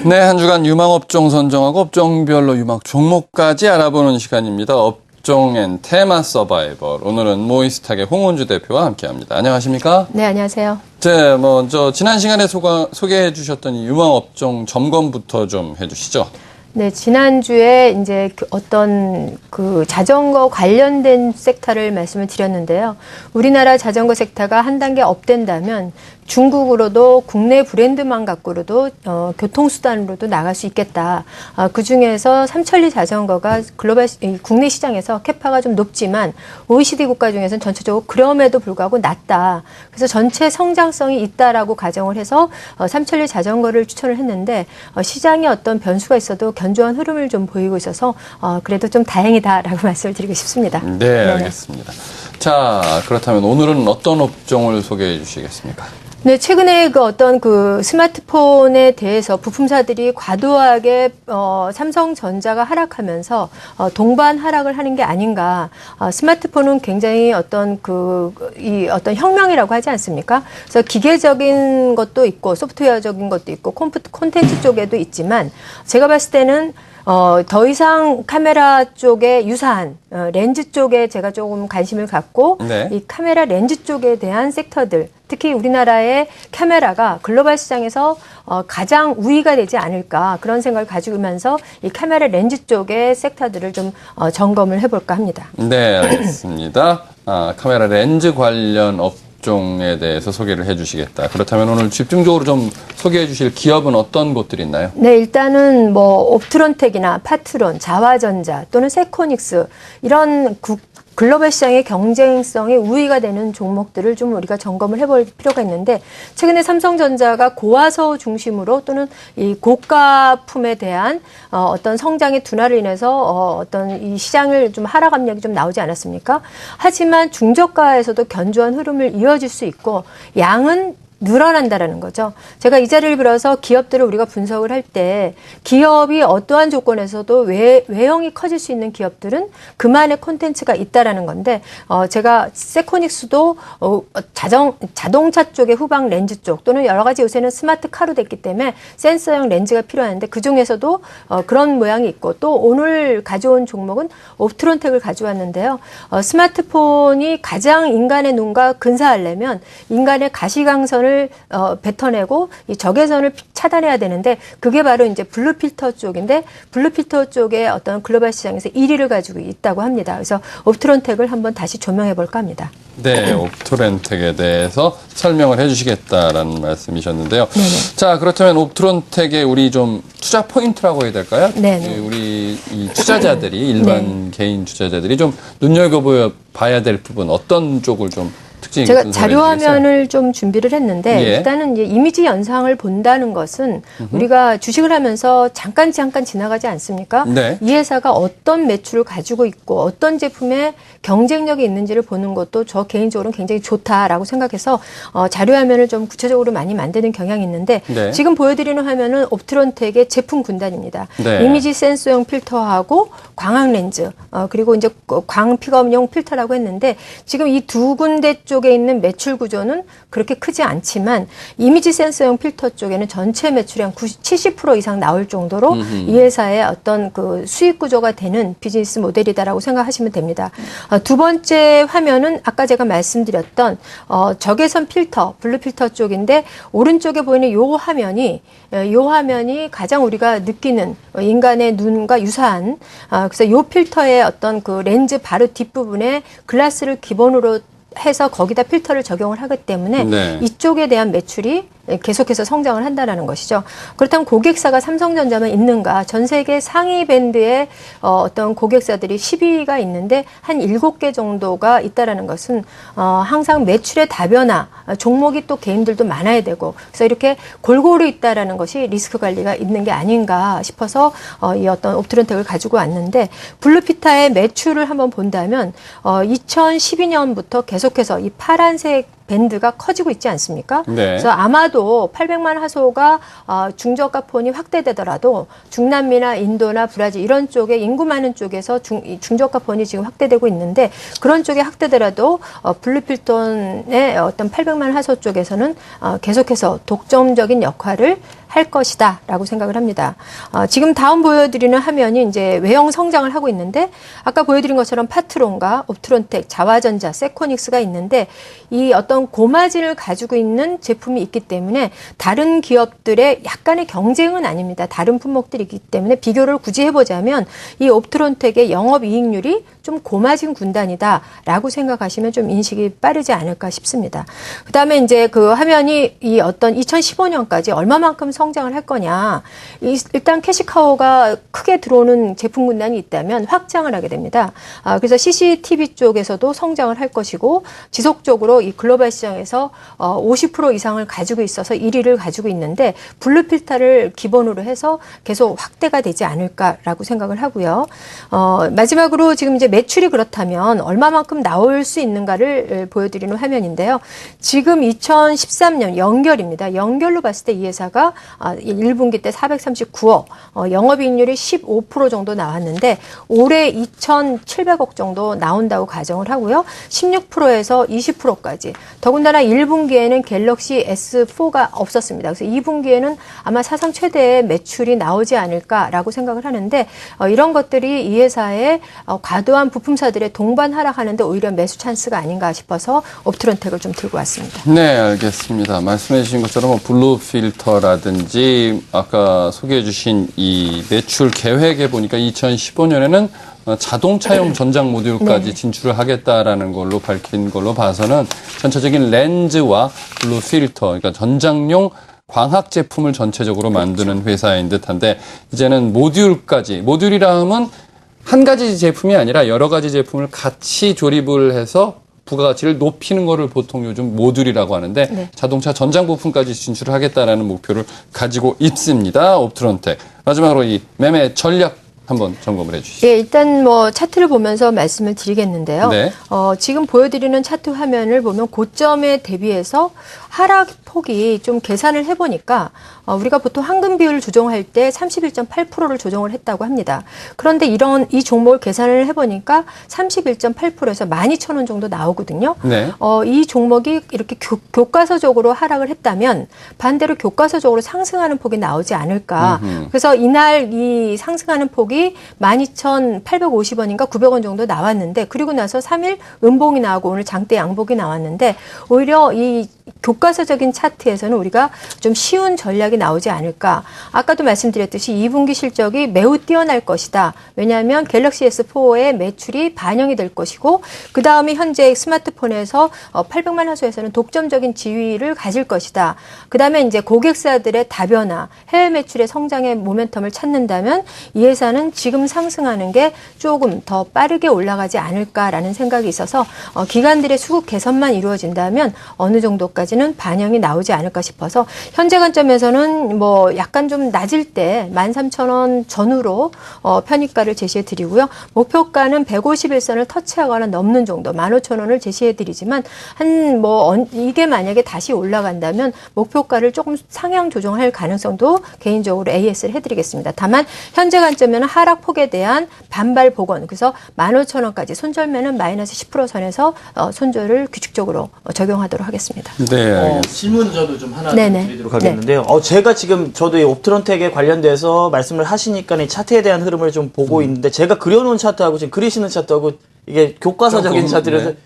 네, 한 주간 유망업종 선정하고 업종별로 유망 종목까지 알아보는 시간입니다. 업종엔 테마 서바이벌. 오늘은 모이스탁의 홍은주 대표와 함께합니다. 안녕하십니까? 네, 안녕하세요. 네, 먼저 지난 시간에 소개해 주셨던 이 유망업종 점검부터 좀 해주시죠. 네, 지난주에 이제 어떤 자전거 관련된 섹터를 말씀을 드렸는데요. 우리나라 자전거 섹터가 한 단계 업된다면 중국으로도 국내 브랜드만 갖고로도 교통수단으로도 나갈 수 있겠다. 그 중에서 삼천리 자전거가 국내 시장에서 캐파가 좀 높지만 OECD 국가 중에서는 전체적으로 그럼에도 불구하고 낮다. 그래서 전체 성장성이 있다라고 가정을 해서 삼천리 자전거를 추천을 했는데 시장에 어떤 변수가 있어도 견조한 흐름을 좀 보이고 있어서 그래도 좀 다행이다라고 말씀을 드리고 싶습니다. 네, 알겠습니다. 자, 그렇다면 오늘은 어떤 업종을 소개해 주시겠습니까? 네, 최근에 스마트폰에 대해서 부품사들이 과도하게 삼성전자가 하락하면서 동반 하락을 하는 게 아닌가. 스마트폰은 굉장히 어떤 혁명이라고 하지 않습니까? 그래서 기계적인 것도 있고 소프트웨어적인 것도 있고 콘텐츠 쪽에도 있지만 제가 봤을 때는 더 이상 카메라 쪽에 유사한 렌즈 쪽에 제가 조금 관심을 갖고 네. 이 카메라 렌즈 쪽에 대한 섹터들, 특히 우리나라의 카메라가 글로벌 시장에서 가장 우위가 되지 않을까 그런 생각을 가지면서 이 카메라 렌즈 쪽의 섹터들을 좀 점검을 해볼까 합니다. 네, 알겠습니다. 카메라 렌즈 관련 업종에 대해서 소개를 해주시겠다. 그렇다면 오늘 집중적으로 좀 소개해 주실 기업은 어떤 곳들이 있나요? 네, 일단은 옵트론텍이나 파트론, 자화전자 또는 세코닉스 이런 글로벌 시장의 경쟁성이 우위가 되는 종목들을 좀 우리가 점검을 해볼 필요가 있는데 최근에 삼성전자가 고화소 중심으로 또는 이 고가품에 대한 어떤 성장의 둔화를 인해서 어떤 이 시장을 좀 하락 압력이 좀 나오지 않았습니까? 하지만 중저가에서도 견조한 흐름을 이어질 수 있고 양은 늘어난다라는 거죠. 제가 이 자리를 빌어서 기업들을 우리가 분석을 할 때 기업이 어떠한 조건에서도 외형이 커질 수 있는 기업들은 그만의 콘텐츠가 있다라는 건데 제가 세코닉스도 자동차 쪽의 후방 렌즈 쪽 또는 여러 가지 요새는 스마트 카로 됐기 때문에 센서형 렌즈가 필요한데 그중에서도 그런 모양이 있고 또 오늘 가져온 종목은 옵트론텍을 가져왔는데요. 스마트폰이 가장 인간의 눈과 근사하려면 인간의 가시광선을 뱉어내고 이 적외선을 차단해야 되는데 그게 바로 이제 블루 필터 쪽인데 블루 필터 쪽의 어떤 글로벌 시장에서 1위를 가지고 있다고 합니다. 그래서 옵트론텍을 한번 다시 조명해 볼까 합니다. 네, 옵트론텍에 대해서 설명을 해주시겠다라는 말씀이셨는데요. 네네. 자, 그렇다면 옵트론텍의 우리 좀 투자 포인트라고 해야 될까요? 네네. 우리 이 투자자들이 일반 개인 투자자들이 좀 눈여겨봐야 될 부분 어떤 쪽을 좀 제가 자료화면을 좀 준비를 했는데 일단은 이제 이미지 연상을 본다는 것은 우리가 주식을 하면서 잠깐 지나가지 않습니까? 네. 이 회사가 어떤 매출을 가지고 있고 어떤 제품에 경쟁력이 있는지를 보는 것도 저 개인적으로는 굉장히 좋다라고 생각해서 자료화면을 좀 구체적으로 많이 만드는 경향이 있는데 네. 지금 보여드리는 화면은 옵트론텍의 제품 군단입니다. 네. 이미지 센서용 필터하고 광학 렌즈 그리고 이제 광 픽업용 필터라고 했는데 지금 이 두 군데 쪽에 있는 매출 구조는 그렇게 크지 않지만 이미지 센서용 필터 쪽에는 전체 매출이 한 70% 이상 나올 정도로 이 회사의 어떤 수익 구조가 되는 비즈니스 모델이다라고 생각하시면 됩니다. 두 번째 화면은 아까 제가 말씀드렸던 적외선 필터, 블루 필터 쪽인데 오른쪽에 보이는 요 화면이 가장 우리가 느끼는 인간의 눈과 유사한 그래서 요 필터의 어떤 렌즈 바로 뒷부분에 글라스를 기본으로 해서 거기다 필터를 적용을 하기 때문에 이쪽에 대한 매출이 계속해서 성장을 한다는 것이죠. 그렇다면 고객사가 삼성전자만 있는가? 전 세계 상위 밴드의 어떤 고객사들이 10위가 있는데 한 7개 정도가 있다는 것은 항상 매출의 다변화, 종목이 또 개인들도 많아야 되고 그래서 이렇게 골고루 있다는 것이 리스크 관리가 있는 게 아닌가 싶어서 이 어떤 옵트론텍을 가지고 왔는데 블루피타의 매출을 한번 본다면 2012년부터 계속해서 이 파란색 밴드가 커지고 있지 않습니까? 네. 그래서 아마도 800만 화소가 중저가 폰이 확대되더라도 중남미나 인도나 브라질 이런 쪽에 인구 많은 쪽에서 중저가 폰이 지금 확대되고 있는데 그런 쪽에 확대되더라도 블루필톤의 어떤 800만 화소 쪽에서는 계속해서 독점적인 역할을 할 것이다라고 생각을 합니다. 지금 다음 보여드리는 화면이 이제 외형 성장을 하고 있는데 아까 보여드린 것처럼 파트론과 옵트론텍, 자화전자, 세코닉스가 있는데 이 어떤 고마진을 가지고 있는 제품이 있기 때문에 다른 기업들의 약간의 경쟁은 아닙니다. 다른 품목들이 있기 때문에 비교를 굳이 해보자면 이 옵트론텍의 영업이익률이 좀 고마진 군단이다라고 생각하시면 좀 인식이 빠르지 않을까 싶습니다. 그다음에 이제 그 화면이 이 어떤 2015년까지 얼마만큼 성장을 할 거냐. 일단 캐시카우가 크게 들어오는 제품 군단이 있다면 확장을 하게 됩니다. 그래서 CCTV 쪽에서도 성장을 할 것이고 지속적으로 이 글로벌 시장에서 50% 이상을 가지고 있어서 1위를 가지고 있는데 블루필터를 기본으로 해서 계속 확대가 되지 않을까라고 생각을 하고요. 마지막으로 지금 이제 매출이 그렇다면 얼마만큼 나올 수 있는가를 보여드리는 화면인데요. 지금 2013년 연결입니다. 연결로 봤을 때 이 회사가 1분기 때 439억, 영업이익률이 15% 정도 나왔는데 올해 2,700억 정도 나온다고 가정을 하고요. 16%에서 20%까지. 더군다나 1분기에는 갤럭시 S4가 없었습니다. 그래서 2분기에는 아마 사상 최대의 매출이 나오지 않을까라고 생각을 하는데 이런 것들이 이 회사의 과도한 부품사들의 동반 하락하는데 오히려 매수 찬스가 아닌가 싶어서 옵트론텍을 좀 들고 왔습니다. 네, 알겠습니다. 말씀해 주신 것처럼 블루 필터라든지 아까 소개해 주신 이 매출 계획에 보니까 2015년에는 자동차용 전장 모듈까지 네. 진출을 하겠다라는 걸로 밝힌 걸로 봐서는 전체적인 렌즈와 블루 필터, 그러니까 전장용 광학 제품을 전체적으로 만드는 회사인 듯한데 이제는 모듈까지, 모듈이라 하면 한 가지 제품이 아니라 여러 가지 제품을 같이 조립을 해서 부가가치를 높이는 거를 보통 요즘 모듈이라고 하는데 네. 자동차 전장 부품까지 진출을 하겠다라는 목표를 가지고 있습니다. 옵트론텍. 마지막으로 이 매매 전략 한번 점검을 해주시죠. 예, 일단 뭐 차트를 보면서 말씀을 드리겠는데요. 네. 지금 보여드리는 차트 화면을 보면 고점에 대비해서 하락 폭이 좀 계산을 해보니까 우리가 보통 황금 비율을 조정할 때 31.8%를 조정을 했다고 합니다. 그런데 이 종목을 계산을 해보니까 31.8%에서 12,000원 정도 나오거든요. 네. 이 종목이 이렇게 교과서적으로 하락을 했다면 반대로 교과서적으로 상승하는 폭이 나오지 않을까. 그래서 이날 이 상승하는 폭이 12,850원인가 900원 정도 나왔는데 그리고 나서 3일 음봉이 나오고 오늘 장대 양복이 나왔는데 오히려 이 교과서적인 차트에서는 우리가 좀 쉬운 전략이 나오지 않을까. 아까도 말씀드렸듯이 2분기 실적이 매우 뛰어날 것이다. 왜냐하면 갤럭시 S4의 매출이 반영이 될 것이고 그 다음에 현재 스마트폰에서 800만 화소에서는 독점적인 지위를 가질 것이다. 그 다음에 이제 고객사들의 다변화, 해외 매출의 성장의 모멘텀을 찾는다면 이 회사는 지금 상승하는 게 조금 더 빠르게 올라가지 않을까라는 생각이 있어서 기관들의 수급 개선만 이루어진다면 어느 정도까지는 반영이 나오지 않을까 싶어서 현재 관점에서는 뭐 약간 좀 낮을 때 13,000원 전후로 편입가를 제시해 드리고요. 목표가는 151선을 터치하거나 넘는 정도 15,000원을 제시해 드리지만 이게 만약에 다시 올라간다면 목표가를 조금 상향 조정할 가능성도 개인적으로 AS를 해드리겠습니다. 다만 현재 관점에는 하락폭에 대한 반발 복원, 그래서 15,000원까지 손절매는 마이너스 10% 선에서 손절을 규칙적으로 적용하도록 하겠습니다. 네, 알겠습니다. 질문 저도 좀 하나 네네. 드리도록 하겠는데요. 제가 지금 저도 이 옵트론텍에 관련돼서 말씀을 하시니까 이 차트에 대한 흐름을 좀 보고 있는데 제가 그려놓은 차트하고 지금 그리시는 차트하고 이게 교과서적인 조금, 차트라서 네.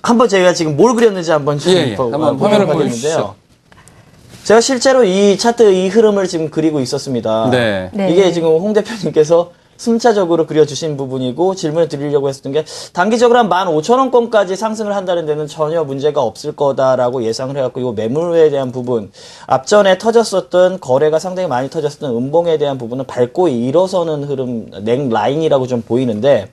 한번 제가 지금 뭘 그렸는지 한번 좀 한번 화면을 보여주시죠. 제가 실제로 이 차트 이 흐름을 지금 그리고 있었습니다. 네. 네. 이게 지금 홍 대표님께서 순차적으로 그려주신 부분이고 질문을 드리려고 했었던 게 단기적으로 한 15,000원권까지 상승을 한다는 데는 전혀 문제가 없을 거다라고 예상을 해갖고 이 매물에 대한 부분 앞전에 터졌었던 거래가 상당히 많이 터졌었던 음봉에 대한 부분은 밟고 일어서는 흐름 넥 라인이라고 좀 보이는데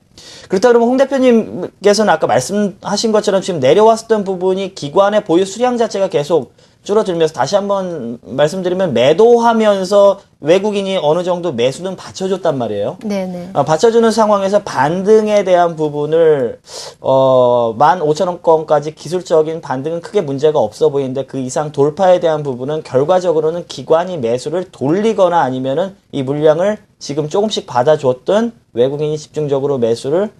그렇다 그러면 홍 대표님께서는 아까 말씀하신 것처럼 지금 내려왔었던 부분이 기관의 보유 수량 자체가 계속 줄어들면서 다시 한번 말씀드리면 매도하면서 외국인이 어느 정도 매수는 받쳐줬단 말이에요. 네네. 받쳐주는 상황에서 반등에 대한 부분을 15,000원권까지 기술적인 반등은 크게 문제가 없어 보이는데 그 이상 돌파에 대한 부분은 결과적으로는 기관이 매수를 돌리거나 아니면은 이 물량을 지금 조금씩 받아줬던 외국인이 집중적으로 매수를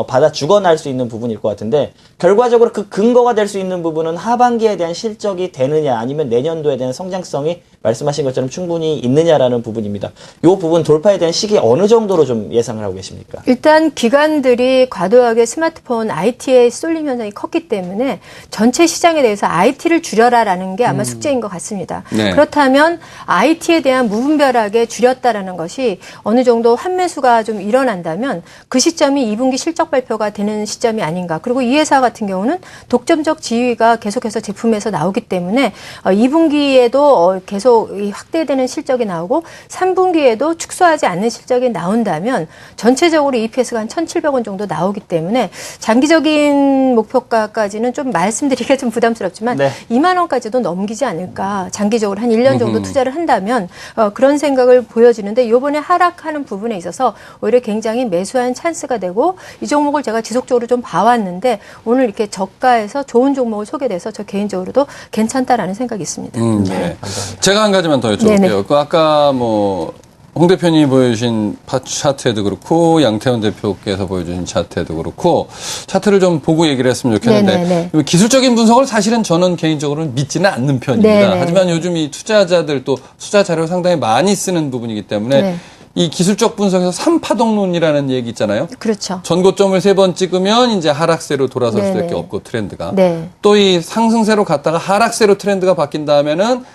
받아 죽어날 수 있는 부분일 것 같은데 결과적으로 그 근거가 될 수 있는 부분은 하반기에 대한 실적이 되느냐 아니면 내년도에 대한 성장성이 말씀하신 것처럼 충분히 있느냐라는 부분입니다. 이 부분 돌파에 대한 시기 어느 정도로 좀 예상을 하고 계십니까? 일단 기관들이 과도하게 스마트폰 IT에 쏠림 현상이 컸기 때문에 전체 시장에 대해서 IT를 줄여라라는 게 아마 숙제인 것 같습니다. 네. 그렇다면 IT에 대한 무분별하게 줄였다라는 것이 어느 정도 환매수가 좀 일어난다면 그 시점이 2분기 실적 발표가 되는 시점이 아닌가. 그리고 이 회사 같은 경우는 독점적 지위가 계속해서 제품에서 나오기 때문에 2분기에도 계속 확대되는 실적이 나오고 3분기에도 축소하지 않는 실적이 나온다면 전체적으로 EPS가 한 1,700원 정도 나오기 때문에 장기적인 목표가까지는 좀 말씀드리기가 좀 부담스럽지만 네. 2만 원까지도 넘기지 않을까. 장기적으로 한 1년 정도 투자를 한다면 그런 생각을 보여지는데 이번에 하락하는 부분에 있어서 오히려 굉장히 매수한 찬스가 되고 이 종목을 제가 지속적으로 좀 봐왔는데 오늘 이렇게 저가에서 좋은 종목을 소개돼서 저 개인적으로도 괜찮다라는 생각이 있습니다. 네. 제가 한 가지만 더 여쭤볼게요. 네네. 그 아까 홍 대표님이 보여주신 차트에도 그렇고 양태원 대표께서 보여주신 차트에도 그렇고 차트를 좀 보고 얘기를 했으면 좋겠는데 네네네. 기술적인 분석을 사실은 저는 개인적으로는 믿지는 않는 편입니다. 네네. 하지만 요즘 이 투자자들 또 투자 자료 상당히 많이 쓰는 부분이기 때문에 네. 이 기술적 분석에서 3파동론이라는 얘기 있잖아요. 그렇죠. 전고점을 3번 찍으면 이제 하락세로 돌아설 네네. 수밖에 없고 트렌드가 네. 또 이 상승세로 갔다가 하락세로 트렌드가 바뀐 다음에는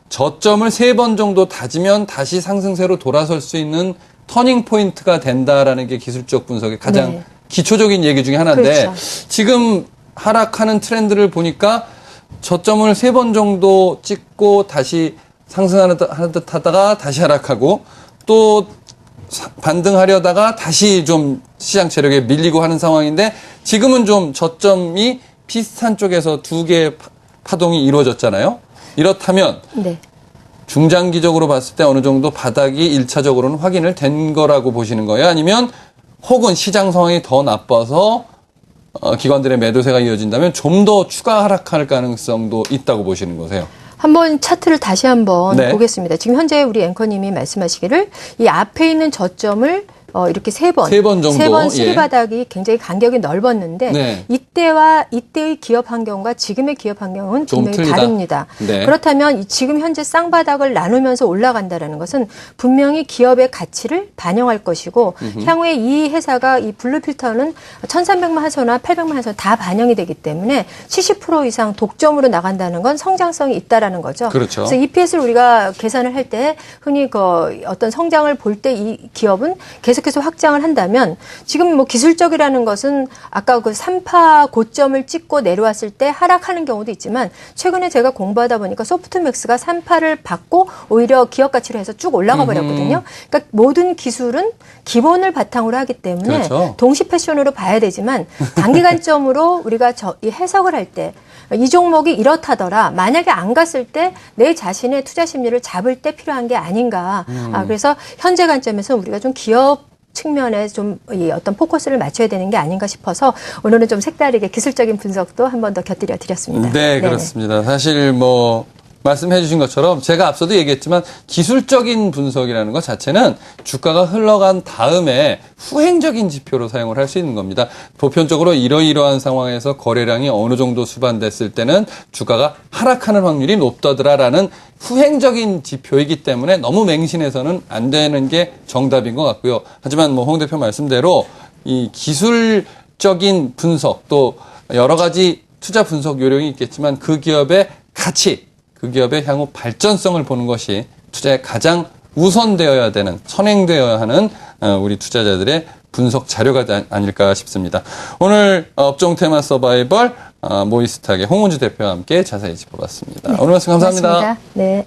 저점을 3번 정도 다지면 다시 상승세로 돌아설 수 있는 터닝 포인트가 된다라는 게 기술적 분석의 가장 네. 기초적인 얘기 중에 하나인데 그렇죠. 지금 하락하는 트렌드를 보니까 저점을 3번 정도 찍고 다시 상승하는 듯 하다가 다시 하락하고 또 반등하려다가 다시 좀 시장 체력에 밀리고 하는 상황인데 지금은 좀 저점이 비슷한 쪽에서 두 개의 파동이 이루어졌잖아요. 이렇다면 네. 중장기적으로 봤을 때 어느 정도 바닥이 1차적으로는 확인을 된 거라고 보시는 거예요? 아니면 혹은 시장 상황이 더 나빠서 기관들의 매도세가 이어진다면 좀 더 추가 하락할 가능성도 있다고 보시는 거세요? 한번 차트를 다시 한번 네. 보겠습니다. 지금 현재 우리 앵커님이 말씀하시기를 이 앞에 있는 저점을 이렇게 세 번 정도, 세 번 예. 수리바닥이 굉장히 간격이 넓었는데 네. 이때의 기업 환경과 지금의 기업 환경은 좀 분명히 틀리다. 다릅니다. 네. 그렇다면 지금 현재 쌍바닥을 나누면서 올라간다는 것은 분명히 기업의 가치를 반영할 것이고 향후에 이 회사가 이 블루필터는 1,300만 화소나 800만 화소 다 반영이 되기 때문에 70% 이상 독점으로 나간다는 건 성장성이 있다라는 거죠. 그렇죠. 그래서 EPS를 우리가 계산을 할 때 흔히 어떤 성장을 볼 때 이 기업은 계속해서 확장을 한다면 지금 기술적이라는 것은 아까 그 3파 고점을 찍고 내려왔을 때 하락하는 경우도 있지만 최근에 제가 공부하다 보니까 소프트맥스가 3파를 받고 오히려 기업 가치로 해서 쭉 올라가 버렸거든요. 그러니까 모든 기술은 기본을 바탕으로 하기 때문에 그렇죠. 동시 패션으로 봐야 되지만 단기간점으로 우리가 이 해석을 할 때 이 종목이 이렇다더라. 만약에 안 갔을 때 내 자신의 투자 심리를 잡을 때 필요한 게 아닌가. 그래서 현재 관점에서 우리가 좀 기업 측면에 좀 이 어떤 포커스를 맞춰야 되는 게 아닌가 싶어서 오늘은 좀 색다르게 기술적인 분석도 한 번 더 곁들여 드렸습니다. 네, 그렇습니다. 사실 말씀해 주신 것처럼 제가 앞서도 얘기했지만 기술적인 분석이라는 것 자체는 주가가 흘러간 다음에 후행적인 지표로 사용을 할 수 있는 겁니다. 보편적으로 이러이러한 상황에서 거래량이 어느 정도 수반됐을 때는 주가가 하락하는 확률이 높다더라라는 후행적인 지표이기 때문에 너무 맹신해서는 안 되는 게 정답인 것 같고요. 하지만 홍 대표 말씀대로 이 기술적인 분석 또 여러 가지 투자 분석 요령이 있겠지만 그 기업의 가치 그 기업의 향후 발전성을 보는 것이 투자에 가장 우선되어야 되는, 선행되어야 하는 우리 투자자들의 분석 자료가 아닐까 싶습니다. 오늘 업종 테마 서바이벌 모이스탁의 홍은주 대표와 함께 자세히 짚어봤습니다. 오늘 말씀 감사합니다. 고맙습니다. 네.